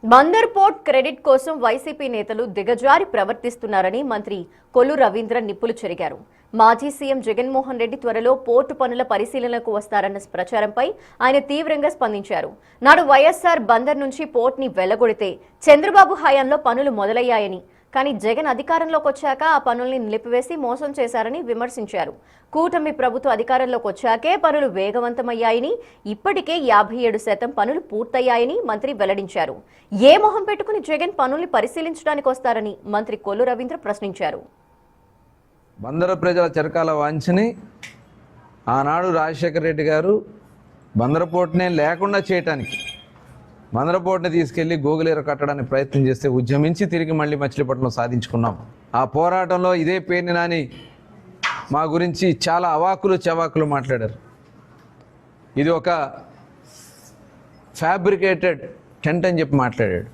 Bandar port credit కోసం YCP నేతలు దిగజారి ప్రవర్తిస్తున్నారని మంత్రి కొల్లు రవీంద్ర నిప్పులు చెరిగారు. మాజీ సీఎం జగన్మోహన్ రెడ్డి త్వరలో పోర్టు పనుల పరిశీలనకు వస్తారన్న ప్రచారంపై ఆయన తీవ్రంగా స్పందించారు. నాడు వైఎస్ఆర్ బందర్ నుంచి పోర్ట్ ని వెళ్లగొడితే చంద్రబాబు హయాంలో పనులు మొదలయ్యాయని, కానీ జగన్ అధికారంలోకి వచ్చాక ఆ పనుల్ని నిలిపివేసి మోసం చేశారని విమర్శించారు. కూటమి ప్రభుత్వ అధికారంలోకి వచ్చాకే పనులు వేగవంతమయ్యాయని, ఇప్పటికే 57% పనులు పూర్తయ్యాయని మంత్రి వెల్లడించారు. ఏ మొహం పెట్టుకుని జగన్ పనుల్ని పరిశీలించడానికి వస్తారని మంత్రి కొల్లు రవీంద్ర ప్రశ్నించారు. బందరు ప్రజల చిరకాల వాంఛని ఆనాడు రాజశేఖర రెడ్డి గారు బందరు పోర్టునే లేకుండా చేయటానికి, బందరు పోర్టుని తీసుకెళ్లి గోగులేర కట్టడానికి ప్రయత్నం చేస్తే ఉద్యమించి తిరిగి మళ్ళీ మచిలీపట్నం సాధించుకున్నాం. ఆ పోరాటంలో ఇదే పేర్ని నాని మా గురించి చాలా అవాకులు చవాకులు మాట్లాడారు. ఇది ఒక ఫ్యాబ్రికేటెడ్ టెంట్ అని చెప్పి మాట్లాడాడు.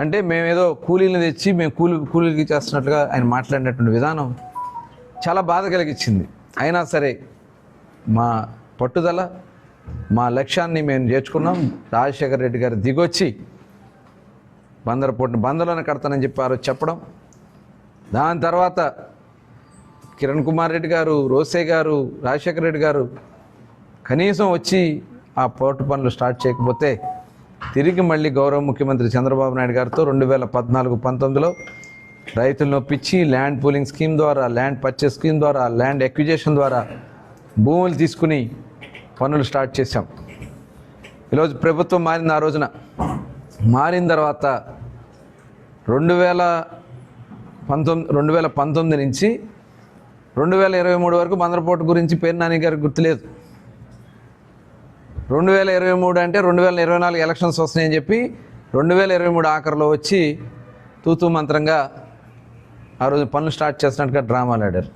అంటే మేమేదో కూలీలను తెచ్చి మేము కూలీలకి చేస్తున్నట్లుగా ఆయన మాట్లాడినటువంటి విధానం చాలా బాధ కలిగించింది. అయినా సరే మా పట్టుదల, మా లక్ష్యాన్ని మేము చేర్చుకున్నాం. రాజశేఖర రెడ్డి గారు దిగొచ్చి బందరు పోర్టుని బందర్లోనే కడతానని చెప్పి ఆ రోజు చెప్పడం, దాని తర్వాత కిరణ్ కుమార్ రెడ్డి గారు, రోసే గారు, రాజశేఖర రెడ్డి గారు కనీసం వచ్చి ఆ పోర్టు పనులు స్టార్ట్ చేయకపోతే తిరిగి మళ్ళీ గౌరవ ముఖ్యమంత్రి చంద్రబాబు నాయుడు గారితో 2014-19లో రైతులను ఒప్పించి ల్యాండ్ పూలింగ్ స్కీమ్ ద్వారా, ల్యాండ్ పర్చేస్ స్కీమ్ ద్వారా, ల్యాండ్ ఎక్విజేషన్ ద్వారా భూములు తీసుకుని పనులు స్టార్ట్ చేశాం. ఈరోజు ప్రభుత్వం మారింది. ఆ రోజున మారిన తర్వాత 2019 నుంచి 2023 వరకు బందరు పోర్టు గురించి పేరు నాని గారికి గుర్తులేదు. 2023 అంటే 2024 ఎలక్షన్స్ వస్తున్నాయని చెప్పి 2023 ఆఖరిలో వచ్చి తూతూ మంత్రంగా ఆ రోజు పనులు స్టార్ట్ చేసినట్టుగా డ్రామాలు ఆడారు.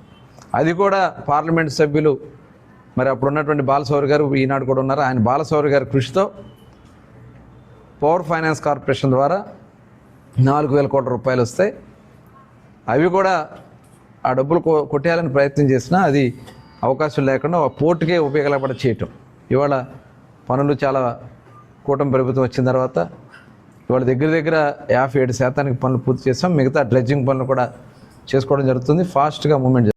అది కూడా పార్లమెంట్ సభ్యులు, మరి అప్పుడు ఉన్నటువంటి బాలశౌరి గారు ఈనాడు కూడా ఉన్నారు, ఆయన బాలశౌరి గారి కృషితో పవర్ ఫైనాన్స్ కార్పొరేషన్ ద్వారా 4,000 కోట్ల రూపాయలు వస్తాయి. అవి కూడా ఆ డబ్బులు కొట్టేయాలని ప్రయత్నం చేసినా అది అవకాశం లేకుండా ఆ పోర్టుకే ఉపయోగపడ చేయటం. ఇవాళ పనులు చాలా కూటమి ప్రభుత్వం వచ్చిన తర్వాత ఇవాళ దగ్గర 57% పనులు పూర్తి చేస్తాం. మిగతా డ్రెడ్జింగ్ పనులు కూడా చేసుకోవడం జరుగుతుంది. ఫాస్ట్గా మూమెంట్